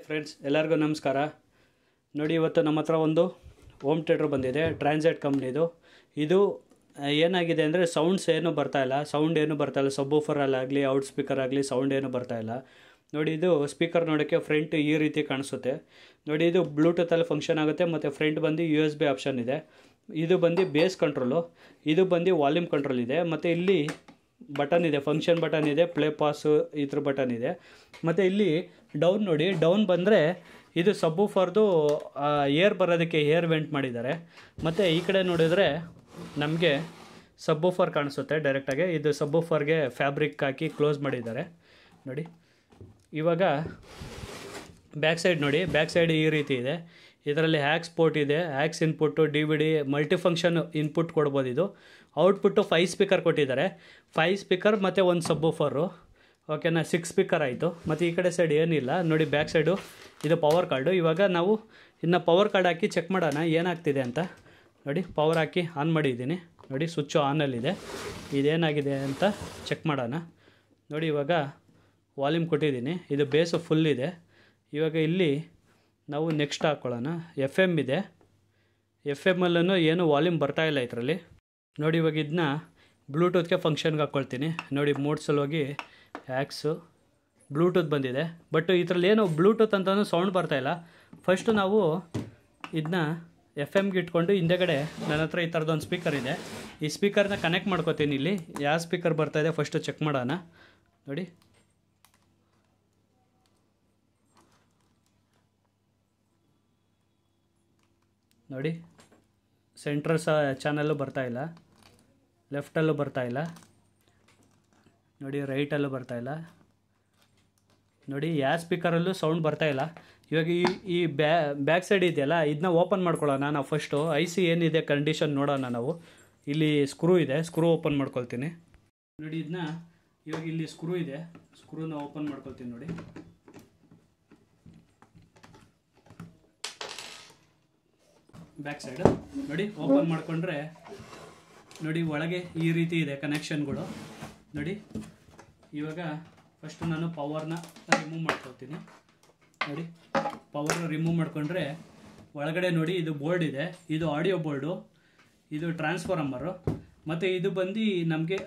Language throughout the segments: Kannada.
ಫ್ರೆಂಡ್ಸ್ ಎಲ್ಲರಿಗೂ ನಮಸ್ಕಾರ. ನೋಡಿ, ಇವತ್ತು ನಮ್ಮ ಹತ್ರ ಒಂದು ಹೋಮ್ ಥಿಯೇಟ್ರ್ ಬಂದಿದೆ, ಟ್ರಾನ್ಸಿಟ್ ಕಂಪ್ನಿದು. ಇದು ಏನಾಗಿದೆ ಅಂದರೆ ಸೌಂಡ್ ಏನು ಬರ್ತಾಯಿಲ್ಲ, ಸಬ್ಬೂಫರಲ್ಲಾಗಲಿ ಔಟ್ ಸ್ಪೀಕರ್ ಆಗಲಿ ಸೌಂಡ್ ಏನು ಬರ್ತಾಯಿಲ್ಲ. ನೋಡಿ, ಇದು ಸ್ಪೀಕರ್ ನೋಡೋಕ್ಕೆ ಫ್ರಂಟ್ ಈ ರೀತಿ ಕಾಣಿಸುತ್ತೆ. ನೋಡಿ, ಇದು ಬ್ಲೂಟೂತಲ್ಲಿ ಫಂಕ್ಷನ್ ಆಗುತ್ತೆ ಮತ್ತು ಫ್ರಂಟ್ ಬಂದು USB ಆಪ್ಷನ್ ಇದೆ. ಇದು ಬಂದು ಬೇಸ್ ಕಂಟ್ರೋಲು, ಇದು ಬಂದು ವಾಲ್ಯೂಮ್ ಕಂಟ್ರೋಲ್ ಇದೆ. ಮತ್ತು ಇಲ್ಲಿ ಬಟನ್ ಇದೆ, ಫಂಕ್ಷನ್ ಬಟನ್ ಇದೆ, ಪ್ಲೇ ಪಾಸು ಇದ್ರ ಬಟನ್ ಇದೆ. ಮತ್ತು ಇಲ್ಲಿ ಡೌನ್ ನೋಡಿ, ಡೌನ್ ಬಂದರೆ ಇದು ಸಬ್ಬೂಫರ್ದು ಏರ್ ಬರೋದಕ್ಕೆ ಏರ್ ವೆಂಟ್ ಮಾಡಿದ್ದಾರೆ. ಮತ್ತು ಈ ಕಡೆ ನೋಡಿದರೆ ನಮಗೆ ಸಬ್ಬೂಫರ್ ಕಾಣಿಸುತ್ತೆ ಡೈರೆಕ್ಟಾಗಿ. ಇದು ಸಬ್ಬೂಫರ್ಗೆ ಫ್ಯಾಬ್ರಿಕ್ ಹಾಕಿ ಕ್ಲೋಸ್ ಮಾಡಿದ್ದಾರೆ. ನೋಡಿ, ಇವಾಗ ಬ್ಯಾಕ್ ಸೈಡ್ ನೋಡಿ, ಬ್ಯಾಕ್ ಸೈಡ್ ಈ ರೀತಿ ಇದೆ. ಇದರಲ್ಲಿ ಹ್ಯಾಕ್ಸ್ ಪೋರ್ಟ್ ಇದೆ, hacks input, DVD multifunction input ಕೊಡ್ಬೋದು. ಇದು ಔಟ್ಪುಟ್ಟು 5 ಸ್ಪೀಕರ್ ಕೊಟ್ಟಿದ್ದಾರೆ, 5 ಸ್ಪೀಕರ್ ಮತ್ತು ಒಂದು ಸಬ್ಬೂಫರು. ಓಕೆನಾ, 6 ಸ್ಪೀಕರ್ ಆಯಿತು. ಮತ್ತು ಈ ಕಡೆ ಸೈಡ್ ಏನಿಲ್ಲ. ನೋಡಿ, ಬ್ಯಾಕ್ ಸೈಡು ಇದು ಪವರ್ ಕಾರ್ಡು. ಇವಾಗ ನಾವು ಇನ್ನು ಪವರ್ ಕಾರ್ಡ್ ಹಾಕಿ ಚೆಕ್ ಮಾಡೋಣ ಏನಾಗ್ತಿದೆ ಅಂತ. ನೋಡಿ, ಪವರ್ ಹಾಕಿ ಆನ್ ಮಾಡಿದ್ದೀನಿ. ನೋಡಿ, ಸ್ವಿಚ್ಚು ಆನಲ್ಲಿದೆ. ಇದೇನಾಗಿದೆ ಅಂತ ಚೆಕ್ ಮಾಡೋಣ. ನೋಡಿ, ಇವಾಗ ವಾಲ್ಯೂಮ್ ಕೊಟ್ಟಿದ್ದೀನಿ, ಇದು ಬೇಸು ಫುಲ್ ಇದೆ. ಇವಾಗ ಇಲ್ಲಿ ನಾವು ನೆಕ್ಸ್ಟ್ ಹಾಕ್ಕೊಳ್ಳೋಣ. FM ಇದೆ, FM ಏನು ವಾಲ್ಯೂಮ್ ಬರ್ತಾಯಿಲ್ಲ ಇದರಲ್ಲಿ. ನೋಡಿ, ಇವಾಗ ಇದನ್ನ ಬ್ಲೂಟೂತ್ಗೆ ಫಂಕ್ಷನ್ಗೆ ಹಾಕ್ಕೊಳ್ತೀನಿ. ನೋಡಿ, ಮೋಡ್ಸಲ್ಲಿ ಹೋಗಿ ಹ್ಯಾಕ್ಸು ಬ್ಲೂಟೂತ್ ಬಂದಿದೆ. ಬಟ್ ಇದರಲ್ಲಿ ಏನು ಬ್ಲೂಟೂತ್ ಅಂತಲೂ ಸೌಂಡ್ ಬರ್ತಾಯಿಲ್ಲ. ಫಸ್ಟು ನಾವು ಇದನ್ನ FMಗೆ ಇಟ್ಕೊಂಡು ಹಿಂದೆಗಡೆ ನನ್ನ ಹತ್ರ ಈ ಥರದೊಂದು ಸ್ಪೀಕರ್ ಇದೆ. ಈ ಸ್ಪೀಕರ್ನ ಕನೆಕ್ಟ್ ಮಾಡ್ಕೋತೀನಿ. ಇಲ್ಲಿ ಯಾವ ಸ್ಪೀಕರ್ ಬರ್ತಾಯಿದೆ ಫಸ್ಟು ಚೆಕ್ ಮಾಡೋಣ. ನೋಡಿ, ನೋಡಿ, ಸೆಂಟ್ರ್ ಚಾನಲ್ಲು ಬರ್ತಾಯಿಲ್ಲ, ಲೆಫ್ಟಲ್ಲೂ ಬರ್ತಾಯಿಲ್ಲ, ನೋಡಿ ರೈಟಲ್ಲೂ ಬರ್ತಾಯಿಲ್ಲ. ನೋಡಿ, ಯಾವ ಸ್ಪೀಕರಲ್ಲೂ ಸೌಂಡ್ ಬರ್ತಾಯಿಲ್ಲ. ಇವಾಗ ಈ ಬ್ಯಾಕ್ ಸೈಡ್ ಇದೆಯಲ್ಲ, ಇದನ್ನ ಓಪನ್ ಮಾಡ್ಕೊಳ್ಳೋಣ. ನಾವು ಫಸ್ಟು IC ಏನಿದೆ ಕಂಡೀಷನ್ ನೋಡೋಣ. ನಾವು ಇಲ್ಲಿ ಸ್ಕ್ರೂ ಇದೆ, ಸ್ಕ್ರೂ ಓಪನ್ ಮಾಡ್ಕೊಳ್ತೀನಿ. ನೋಡಿ, ಇದನ್ನ ಇವಾಗ ಇಲ್ಲಿ ಸ್ಕ್ರೂ ಇದೆ, ಸ್ಕ್ರೂನ ಓಪನ್ ಮಾಡ್ಕೊಳ್ತೀನಿ. ನೋಡಿ, ಬ್ಯಾಕ್ ಸೈಡು ನೋಡಿ ಓಪನ್ ಮಾಡಿಕೊಂಡ್ರೆ ನೋಡಿ ಒಳಗೆ ಈ ರೀತಿ ಇದೆ ಕನೆಕ್ಷನ್ಗಳು. ನೋಡಿ, ಇವಾಗ ಫಸ್ಟು ನಾನು ಪವರ್ನ ರಿಮೂವ್ ಮಾಡ್ಕೊಳ್ತೀನಿ. ನೋಡಿ, ಪವರ್ ರಿಮೂವ್ ಮಾಡಿಕೊಂಡ್ರೆ ಒಳಗಡೆ ನೋಡಿ ಇದು ಬೋರ್ಡ್ ಇದೆ, ಇದು ಆಡಿಯೋ ಬೋರ್ಡು, ಇದು ಟ್ರಾನ್ಸ್ಫಾರ್ಮರು. ಮತ್ತು ಇದು ಬಂದು ನಮಗೆ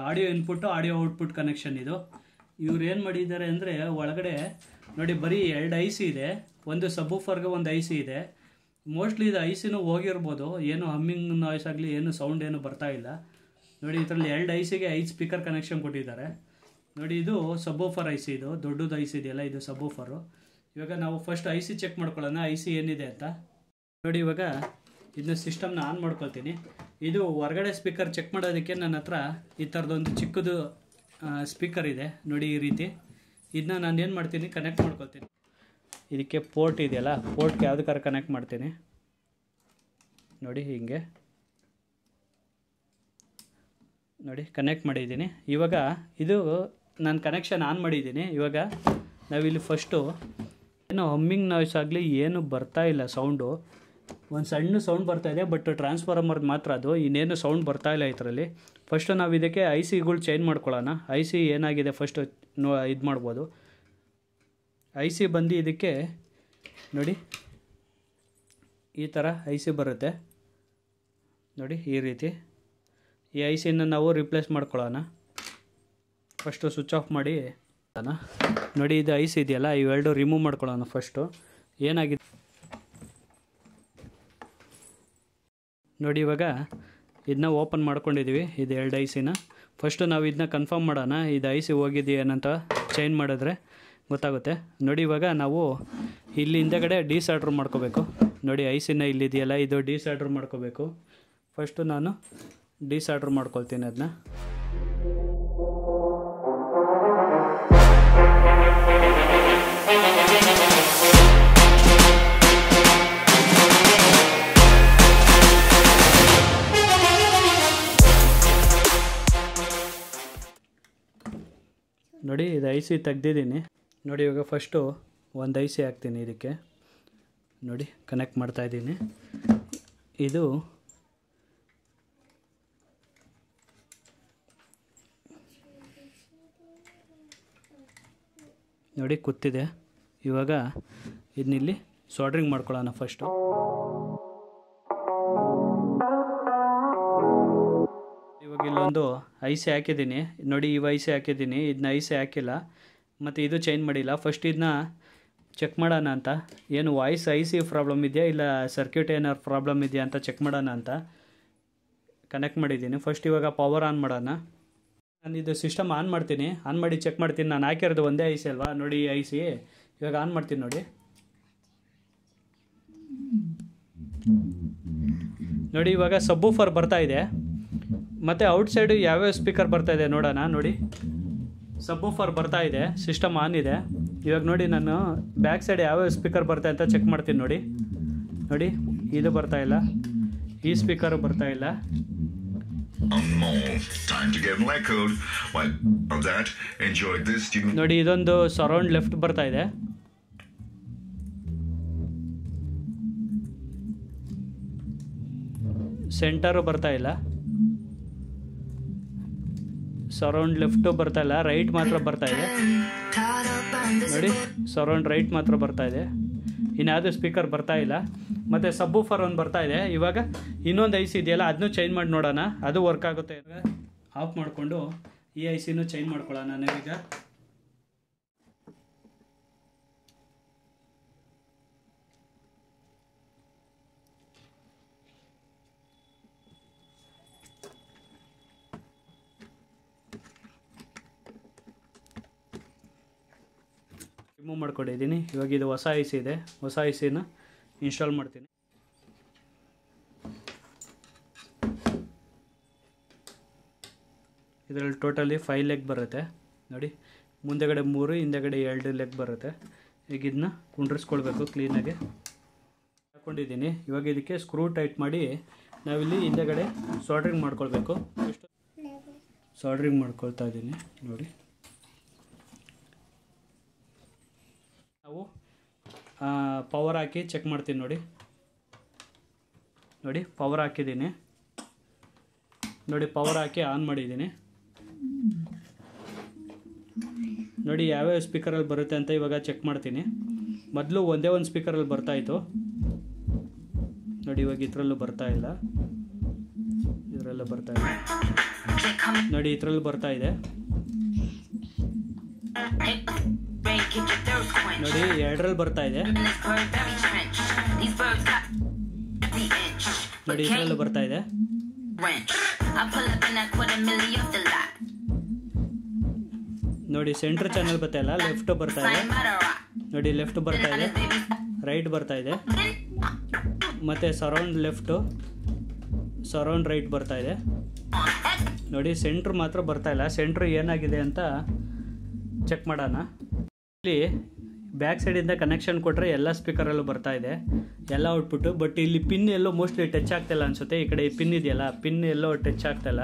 audio input audio output connection. ಇದು ಇವ್ರು ಏನು ಮಾಡಿದ್ದಾರೆ ಅಂದರೆ ಒಳಗಡೆ ನೋಡಿ ಬರೀ 2 IC ಇದೆ, ಒಂದು ಸಬ್ಬೂಫರ್ಗೆ ಒಂದು IC ಇದೆ. ಮೋಸ್ಟ್ಲಿ ಇದು ICನೂ ಹೋಗಿರ್ಬೋದು, ಏನು ಹಮ್ಮಿಂಗ್ ನಾಯ್ಸ್ ಆಗಲಿ ಏನು ಸೌಂಡ್ ಏನು ಬರ್ತಾ ಇಲ್ಲ. ನೋಡಿ, ಇದರಲ್ಲಿ 2 ICಗೆ 5 ಸ್ಪೀಕರ್ ಕನೆಕ್ಷನ್ ಕೊಟ್ಟಿದ್ದಾರೆ. ನೋಡಿ, ಇದು ಸಬ್ಬೂಫರ್ IC, ಇದು ದೊಡ್ಡದು IC ಇದೆಯಲ್ಲ, ಇದು ಸಬ್ಬೂಫರು. ಇವಾಗ ನಾವು ಫಸ್ಟ್ IC ಚೆಕ್ ಮಾಡ್ಕೊಳ್ಳೋಣ, IC ಏನಿದೆ ಅಂತ. ನೋಡಿ, ಇವಾಗ ಇದನ್ನ ಸಿಸ್ಟಮ್ನ ಆನ್ ಮಾಡ್ಕೊಳ್ತೀನಿ. ಇದು ಹೊರಗಡೆ ಸ್ಪೀಕರ್ ಚೆಕ್ ಮಾಡೋದಕ್ಕೆ ನನ್ನ ಹತ್ರ ಈ ಥರದೊಂದು ಚಿಕ್ಕದು ಸ್ಪೀಕರ್ ಇದೆ. ನೋಡಿ, ಈ ರೀತಿ ಇದನ್ನ ನಾನು ಏನು ಮಾಡ್ತೀನಿ, ಕನೆಕ್ಟ್ ಮಾಡ್ಕೊಳ್ತೀನಿ. ಇದಕ್ಕೆ ಪೋರ್ಟ್ ಇದೆಯಲ್ಲ, ಪೋರ್ಟ್ಗೆ ಯಾವುದಕ್ಕಾರು ಕನೆಕ್ಟ್ ಮಾಡ್ತೀನಿ. ನೋಡಿ, ಹೀಗೆ ನೋಡಿ ಕನೆಕ್ಟ್ ಮಾಡಿದ್ದೀನಿ. ಇವಾಗ ಇದು ನಾನು ಕನೆಕ್ಷನ್ ಆನ್ ಮಾಡಿದ್ದೀನಿ. ಇವಾಗ ನಾವಿಲ್ಲಿ ಫಸ್ಟು ಏನು ಹಮ್ಮಿಂಗ್ ನಾಯ್ಸ್ ಆಗಲಿ ಏನು ಬರ್ತಾ ಇಲ್ಲ, ಸೌಂಡು ಒಂದು ಸಣ್ಣ ಸೌಂಡ್ ಬರ್ತಾಯಿದೆ, ಬಟ್ ಟ್ರಾನ್ಸ್ಫಾರ್ಮರ್ ಮಾತ್ರ ಅದು, ಇನ್ನೇನು ಸೌಂಡ್ ಬರ್ತಾಯಿಲ್ಲ ಇದರಲ್ಲಿ. ಫಸ್ಟು ನಾವು ಇದಕ್ಕೆ ICಗಳು ಚೇಂಜ್ ಮಾಡ್ಕೊಳ್ಳೋಣ. IC ಏನಾಗಿದೆ ಫಸ್ಟು ಇದು ಮಾಡ್ಬೋದು. IC ಬಂದು ಇದಕ್ಕೆ ನೋಡಿ ಈ ಥರ IC ಬರುತ್ತೆ. ನೋಡಿ, ಈ ರೀತಿ ಈ ICನ ನಾವು ರಿಪ್ಲೇಸ್ ಮಾಡ್ಕೊಳ್ಳೋಣ. ಫಸ್ಟು ಸ್ವಿಚ್ ಆಫ್ ಮಾಡಿ ನೋಡಿ, ಇದು IC ಇದೆಯಲ್ಲ, ಇವೆರಡು ರಿಮೂವ್ ಮಾಡ್ಕೊಳ್ಳೋಣ. ಫಸ್ಟು ಏನಾಗಿದೆ ನೋಡಿ, ಇವಾಗ ಇದನ್ನ ಓಪನ್ ಮಾಡ್ಕೊಂಡಿದ್ದೀವಿ, ಇದು 2 ICನ. ಫಸ್ಟು ನಾವು ಇದನ್ನ ಕನ್ಫರ್ಮ್ ಮಾಡೋಣ, ಇದು IC ಹೋಗಿದೆಯೇನಂತ ಚೇಂಜ್ ಮಾಡಿದ್ರೆ ಗೊತ್ತಾಗುತ್ತೆ. ನೋಡಿ, ಇವಾಗ ನಾವು ಇಲ್ಲಿ ಹಿಂದೆಗಡೆ ಡಿಸಾಲ್ಡ್ರ್ ಮಾಡ್ಕೋಬೇಕು. ನೋಡಿ, ICನ ಇಲ್ಲಿದೆಯಲ್ಲ, ಇದು ಡಿಸಾಲ್ಡ್ರ್ ಮಾಡ್ಕೋಬೇಕು. ಫಸ್ಟು ನಾನು ಡಿಸಾಲ್ಡ್ರ್ ಮಾಡ್ಕೊಳ್ತೀನಿ ಅದನ್ನ. ನೋಡಿ, ಇದು IC ತೆಗ್ದಿದ್ದೀನಿ. ನೋಡಿ, ಇವಾಗ ಫಸ್ಟು ಒಂದು IC ಹಾಕ್ತೀನಿ ಇದಕ್ಕೆ. ನೋಡಿ, ಕನೆಕ್ಟ್ ಮಾಡ್ತಾಯಿದ್ದೀನಿ. ಇದು ನೋಡಿ ಕೂತಿದೆ. ಇವಾಗ ಇದನ್ನಿಲ್ಲಿ ಸಾಲ್ಡ್ರಿಂಗ್ ಮಾಡ್ಕೊಳ್ಳೋಣ ಫಸ್ಟು. ಇವಾಗ ಇಲ್ಲೊಂದು ಐಸಿ ಹಾಕಿದ್ದೀನಿ ನೋಡಿ, ಇವು ಐಸಿ ಹಾಕಿದ್ದೀನಿ, ಇದನ್ನ ಐಸಿ ಹಾಕಿಲ್ಲ ಮತ್ತು ಇದು ಚೇಂಜ್ ಮಾಡಿಲ್ಲ. ಫಸ್ಟ್ ಇದನ್ನ ಚೆಕ್ ಮಾಡೋಣ ಅಂತ, ಏನು ವಾಯ್ಸ್ ಐಸಿ ಪ್ರಾಬ್ಲಮ್ ಇದೆಯಾ ಇಲ್ಲ ಸರ್ಕ್ಯೂಟ್ ಏನಾರು ಪ್ರಾಬ್ಲಮ್ ಇದೆಯಾ ಅಂತ ಚೆಕ್ ಮಾಡೋಣ ಅಂತ ಕನೆಕ್ಟ್ ಮಾಡಿದ್ದೀನಿ. ಫಸ್ಟ್ ಇವಾಗ ಪವರ್ ಆನ್ ಮಾಡೋಣ. ನಾನು ಇದು ಸಿಸ್ಟಮ್ ಆನ್ ಮಾಡ್ತೀನಿ, ಆನ್ ಮಾಡಿ ಚೆಕ್ ಮಾಡ್ತೀನಿ. ನಾನು ಹಾಕಿರೋದು ಒಂದೇ ಐಸಿ ಅಲ್ವಾ ನೋಡಿ, ಈ ಐಸಿ ಇವಾಗ ಆನ್ ಮಾಡ್ತೀನಿ ನೋಡಿ. ನೋಡಿ ಇವಾಗ ಸಬ್ವೂಫರ್ ಬರ್ತಾ ಇದೆ ಮತ್ತು ಔಟ್ಸೈಡು ಯಾವ್ಯಾವ ಸ್ಪೀಕರ್ ಬರ್ತಾ ಇದೆ ನೋಡೋಣ. ನೋಡಿ ಸಬ್ವೂಫರ್ ಬರ್ತಾ ಇದೆ, ಸಿಸ್ಟಮ್ ಆನ್ ಇದೆ. ಇವಾಗ ನೋಡಿ ನಾನು ಬ್ಯಾಕ್ ಸೈಡ್ ಯಾವ್ಯಾವ ಸ್ಪೀಕರ್ ಬರ್ತಾ ಅಂತ ಚೆಕ್ ಮಾಡ್ತೀನಿ ನೋಡಿ. ನೋಡಿ ಇದು ಬರ್ತಾ ಇಲ್ಲ, ಈ ಸ್ಪೀಕರು ಬರ್ತಾ ಇಲ್ಲ. ನೋಡಿ ಇದೊಂದು ಸರೌಂಡ್ ಲೆಫ್ಟ್ ಬರ್ತಾ ಇದೆ. ಸೆಂಟರು ಬರ್ತಾ ಇಲ್ಲ, ಸರೌಂಡ್ ಲೆಫ್ಟು ಬರ್ತಾ ಇಲ್ಲ, ರೈಟ್ ಮಾತ್ರ ಬರ್ತಾ ಇದೆ. ನೋಡಿ ಸರೌಂಡ್ ರೈಟ್ ಮಾತ್ರ ಬರ್ತಾ ಇದೆ, ಇನ್ಯಾವುದೂ ಸ್ಪೀಕರ್ ಬರ್ತಾ ಇಲ್ಲ. ಮತ್ತು ಸಬ್ವೂಫರ್ ಒಂದು ಬರ್ತಾ ಇದೆ. ಇವಾಗ ಇನ್ನೊಂದು ಐಸಿ ಇದೆಯಲ್ಲ ಅದನ್ನೂ ಚೇಂಜ್ ಮಾಡಿ ನೋಡೋಣ, ಅದು ವರ್ಕ್ ಆಗುತ್ತೆ. ಆಫ್ ಮಾಡಿಕೊಂಡು ಈ ಐಸಿನೂ ಚೇಂಜ್ ಮಾಡ್ಕೊಳ್ಳೋಣ ನಾವೀಗ. ರಿಮೂವ್ ಮಾಡ್ಕೊಂಡಿದ್ದೀನಿ. ಇವಾಗ ಇದು ಹೊಸ ಐಸಿ ಇದೆ, ಹೊಸ ಐಸಿನ ಇನ್ಸ್ಟಾಲ್ ಮಾಡ್ತೀನಿ. ಇದರಲ್ಲಿ ಟೋಟಲಿ 5 ಲೆಗ್ ಬರುತ್ತೆ ನೋಡಿ, ಮುಂದೆಗಡೆ 3 ಹಿಂದೆಗಡೆ 2 ಲೆಗ್ ಬರುತ್ತೆ. ಈಗ ಇದನ್ನ ಕುಂಡ್ರಿಸ್ಕೊಳ್ಬೇಕು ಕ್ಲೀನಾಗಿ. ಹಾಕ್ಕೊಂಡಿದ್ದೀನಿ. ಇವಾಗ ಇದಕ್ಕೆ ಸ್ಕ್ರೂ ಟೈಟ್ ಮಾಡಿ ನಾವಿಲ್ಲಿ ಹಿಂದೆಗಡೆ ಸಾಲ್ಡ್ರಿಂಗ್ ಮಾಡ್ಕೊಳ್ಬೇಕು. ಸಾಲ್ಡ್ರಿಂಗ್ ಮಾಡ್ಕೊಳ್ತಾ ಇದ್ದೀನಿ ನೋಡಿ. ನಾವು ಪವರ್ ಹಾಕಿ ಚೆಕ್ ಮಾಡ್ತೀನಿ ನೋಡಿ. ನೋಡಿ ಪವರ್ ಹಾಕಿದ್ದೀನಿ ನೋಡಿ, ಪವರ್ ಹಾಕಿ ಆನ್ ಮಾಡಿದ್ದೀನಿ ನೋಡಿ. ಯಾವ್ಯಾವ ಸ್ಪೀಕರಲ್ಲಿ ಬರುತ್ತೆ ಅಂತ ಇವಾಗ ಚೆಕ್ ಮಾಡ್ತೀನಿ. ಮೊದಲು ಒಂದೇ ಒಂದು ಸ್ಪೀಕರಲ್ಲಿ ಬರ್ತಾಯಿತ್ತು ನೋಡಿ, ಇವಾಗ ಇದರಲ್ಲೂ ಬರ್ತಾ ಇಲ್ಲ, ಇದರಲ್ಲೂ ಬರ್ತಾ ಇಲ್ಲ ನೋಡಿ, ಇದರಲ್ಲೂ ಬರ್ತಾ ಇದೆ ನೋಡಿ, 2ರಲ್ಲಿ ಬರ್ತಾ ಇದೆ ನೋಡಿ, ಇದರಲ್ಲೂ ಬರ್ತಾ ಇದೆ ನೋಡಿ. ಸೆಂಟ್ರ್ ಚಾನಲ್ ಬರ್ತಾ ಇಲ್ಲ, ಲೆಫ್ಟ್ ಬರ್ತಾ ಇದೆ ನೋಡಿ, ಲೆಫ್ಟ್ ಬರ್ತಾ ಇದೆ, ರೈಟ್ ಬರ್ತಾ ಇದೆ, ಮತ್ತು ಸರೌಂಡ್ ಲೆಫ್ಟು ಸರೌಂಡ್ ರೈಟ್ ಬರ್ತಾ ಇದೆ ನೋಡಿ. ಸೆಂಟ್ರ್ ಮಾತ್ರ ಬರ್ತಾ ಇಲ್ಲ, ಸೆಂಟ್ರ್ ಏನಾಗಿದೆ ಅಂತ ಚೆಕ್ ಮಾಡೋಣ. ಇಲ್ಲಿ ಬ್ಯಾಕ್ ಸೈಡಿಂದ ಕನೆಕ್ಷನ್ ಕೊಟ್ಟರೆ ಎಲ್ಲ ಸ್ಪೀಕರಲ್ಲೂ ಬರ್ತಾ ಇದೆ ಎಲ್ಲ ಔಟ್ಪುಟ್ಟು. ಬಟ್ ಇಲ್ಲಿ ಪಿನ್ ಎಲ್ಲೋ ಮೋಸ್ಟ್ಲಿ ಟಚ್ ಆಗ್ತಾಯಿಲ್ಲ ಅನಿಸುತ್ತೆ. ಈ ಕಡೆ ಈ ಪಿನ್ ಇದೆಯಲ್ಲ, ಪಿನ್ ಎಲ್ಲೋ ಟಚ್ ಆಗ್ತಾಯಿಲ್ಲ.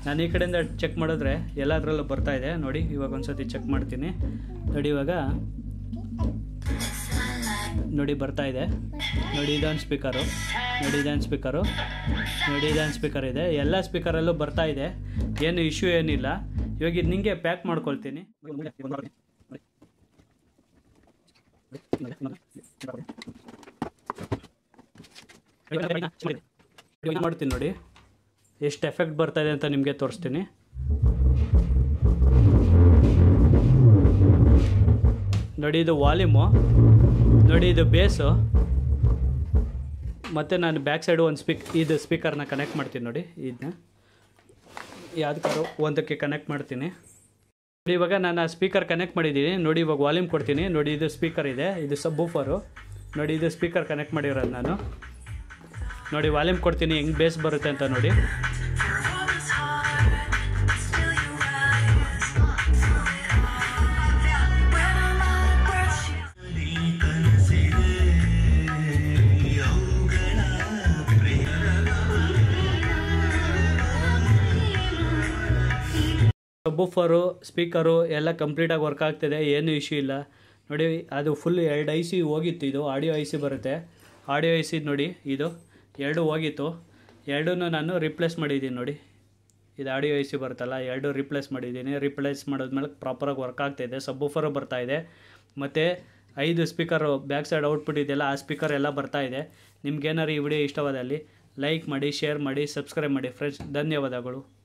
ನಾನು ಈ ಕಡೆಯಿಂದ ಚೆಕ್ ಮಾಡಿದ್ರೆ ಎಲ್ಲದರಲ್ಲೂ ಬರ್ತಾ ಇದೆ ನೋಡಿ. ಇವಾಗ ಒಂದು ಸತಿ ಚೆಕ್ ಮಾಡ್ತೀನಿ ನೋಡಿ. ಇವಾಗ ನೋಡಿ ಬರ್ತಾ ಇದೆ ನೋಡಿ, ಇದೊಂದು ಸ್ಪೀಕರು ನೋಡಿ, ಇದೊಂದು ಸ್ಪೀಕರು ನೋಡಿ, ಇದೊಂದು ಸ್ಪೀಕರ್ ಇದೆ. ಎಲ್ಲ ಸ್ಪೀಕರಲ್ಲೂ ಬರ್ತಾ ಇದೆ, ಏನು ಇಶ್ಯೂ ಏನಿಲ್ಲ. ಇವಾಗ ಇದು ನಿಮಗೆ ಪ್ಯಾಕ್ ಮಾಡ್ಕೊಳ್ತೀನಿ ಮಾಡ್ತೀನಿ ನೋಡಿ, ಎಷ್ಟು ಎಫೆಕ್ಟ್ ಬರ್ತಾ ಇದೆ ಅಂತ ನಿಮಗೆ ತೋರಿಸ್ತೀನಿ. ನೋಡಿ ಇದು ವಾಲ್ಯೂಮು ನೋಡಿ, ಇದು ಬೇಸು. ಮತ್ತು ನಾನು ಬ್ಯಾಕ್ ಸೈಡು ಒಂದು ಇದು ಸ್ಪೀಕರ್ನ ಕನೆಕ್ಟ್ ಮಾಡ್ತೀನಿ ನೋಡಿ. ಇದನ್ನ ಯಾವುದಕ್ಕಾದ್ರು ಒಂದಕ್ಕೆ ಕನೆಕ್ಟ್ ಮಾಡ್ತೀನಿ ನೋಡಿ. ಇವಾಗ ನಾನು ಆ ಸ್ಪೀಕರ್ ಕನೆಕ್ಟ್ ಮಾಡಿದ್ದೀನಿ ನೋಡಿ. ಇವಾಗ ವಾಲ್ಯೂಮ್ ಕೊಡ್ತೀನಿ ನೋಡಿ. ಇದು ಸ್ಪೀಕರ್ ಇದೆ, ಇದು ಸಬ್ವೂಫರು ನೋಡಿ. ಇದು ಸ್ಪೀಕರ್ ಕನೆಕ್ಟ್ ಮಾಡಿರೋದು ನಾನು ನೋಡಿ. ವಾಲ್ಯೂಮ್ ಕೊಡ್ತೀನಿ, ಹೆಂಗೆ ಬೇಸ್ ಬರುತ್ತೆ ಅಂತ ನೋಡಿ. ಸಬ್ವೂಫರು ಸ್ಪೀಕರು ಎಲ್ಲ ಕಂಪ್ಲೀಟಾಗಿ ವರ್ಕ್ ಆಗ್ತಿದೆ, ಏನು ಇಶ್ಯೂ ಇಲ್ಲ ನೋಡಿ. ಅದು ಫುಲ್ 2 ಐ ಸಿ ಹೋಗಿತ್ತು. ಇದು ಆಡಿಯೋ ಐ ಸಿ ಬರುತ್ತೆ, ಆಡಿಯೋ ಐ ಸಿ ನೋಡಿ. ಇದು 2 ಹೋಗಿತ್ತು, 2 ನಾನು ರಿಪ್ಲೇಸ್ ಮಾಡಿದ್ದೀನಿ ನೋಡಿ. ಇದು ಆಡಿಯೋ ಐ ಸಿ ಬರುತ್ತಲ್ಲ, 2 ರಿಪ್ಲೇಸ್ ಮಾಡಿದ್ದೀನಿ. ರಿಪ್ಲೇಸ್ ಮಾಡಿದ್ಮೇಲೆ ಪ್ರಾಪರಾಗಿ ವರ್ಕ್ ಆಗ್ತಾಯಿದೆ. ಸಬ್ವೂಫರು ಬರ್ತಾಯಿದೆ ಮತ್ತು 5 ಸ್ಪೀಕರು ಬ್ಯಾಕ್ ಸೈಡ್ ಔಟ್ಪುಟ್ ಇದೆಯಲ್ಲ, ಆ ಸ್ಪೀಕರ್ ಎಲ್ಲ ಬರ್ತಾ ಇದೆ. ನಿಮ್ಗೇನಾದ್ರು ಈ ವಿಡಿಯೋ ಇಷ್ಟವಾದಲ್ಲಿ ಲೈಕ್ ಮಾಡಿ, ಶೇರ್ ಮಾಡಿ, ಸಬ್ಸ್ಕ್ರೈಬ್ ಮಾಡಿ ಫ್ರೆಂಡ್ಸ್. ಧನ್ಯವಾದಗಳು.